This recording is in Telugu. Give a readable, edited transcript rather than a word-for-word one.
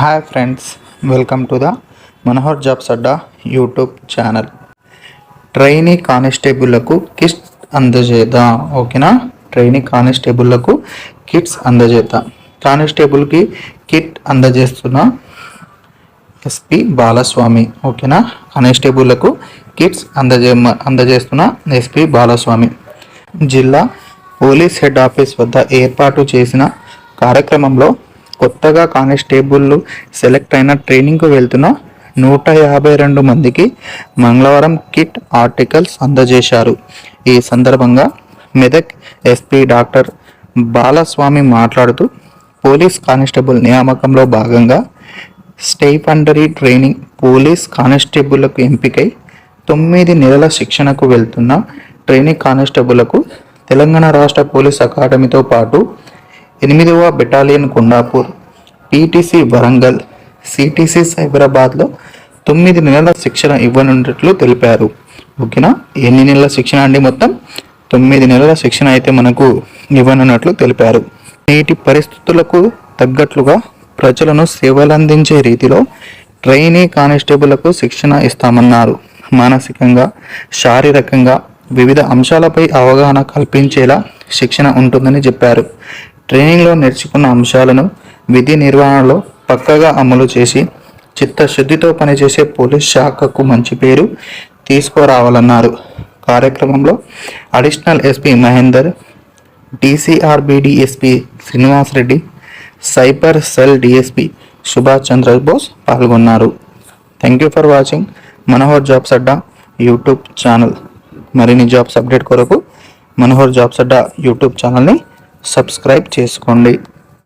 Hi friends, welcome to the Manohar jobs Adda YouTube channel. Trainee కానిస్టేబుళ్లకు కిట్స్ అందజేద్దాం. ఓకేనా? ట్రైనీ కానిస్టేబుళ్లకు కిట్స్ అందజేద్దాం. కానిస్టేబుల్కి కిట్ అందజేస్తున్న ఎస్పి బాలస్వామి. ఓకేనా? కానిస్టేబుళ్లకు కిట్స్ అందజేస్తున్న ఎస్పి బాలస్వామి జిల్లా పోలీస్ హెడ్ ఆఫీస్ వద్ద ఏర్పాటు చేసిన కార్యక్రమంలో కొత్తగా కానిస్టేబుల్ సెలెక్ట్ అయిన ట్రైనింగ్కు వెళ్తున్న 152 మందికి మంగళవారం కిట్ ఆర్టికల్స్ అందజేశారు. ఈ సందర్భంగా మెదక్ ఎస్పీ డాక్టర్ బాలస్వామి మాట్లాడుతూ పోలీస్ కానిస్టేబుల్ నియామకంలో భాగంగా స్టైఫండరీ ట్రైనింగ్ పోలీస్ కానిస్టేబుళ్లకు ఎంపికై 9 నెలల శిక్షణకు వెళ్తున్న ట్రైనింగ్ కానిస్టేబుళ్లకు తెలంగాణ రాష్ట్ర పోలీస్ అకాడమీతో పాటు 8వ battalion Kondapur, PTC Warangal, CTC సైబరాబాద్లో 9 నెలల శిక్షణ ఇవ్వనున్నట్లు తెలిపారు. ఓకేనా? ఎన్ని నెలల శిక్షణ అండి? మొత్తం 9 నెలల శిక్షణ అయితే మనకు ఇవ్వనున్నట్లు తెలిపారు. నేటి పరిస్థితులకు తగ్గట్లుగా ప్రజలను సేవలందించే రీతిలో ట్రైనీ కానిస్టేబుళ్లకు శిక్షణ ఇస్తామన్నారు. మానసికంగా, శారీరకంగా వివిధ అంశాలపై అవగాహన కల్పించేలా శిక్షణ ఉంటుందని చెప్పారు. ట్రైనింగ్లో నేర్చుకున్న అంశాలను విధి నిర్వహణలో పక్కగా అమలు చేసి చిత్తశుద్ధితో పనిచేసే పోలీస్ శాఖకు మంచి పేరు తీసుకురావాలన్నారు. కార్యక్రమంలో additional SP Mahender, DCRBD SP Srinivas Reddy, cyber cell DSP Subhash Chandrabose పాల్గొన్నారు. Thank you for watching Manohar jobs Adda YouTube channel. మరిన్ని జాబ్స్ అప్డేట్ కొరకు మనోహర్ జాబ్స్ అడ్డా యూట్యూబ్ ఛానల్ని సబ్స్క్రైబ్ చేసుకోండి.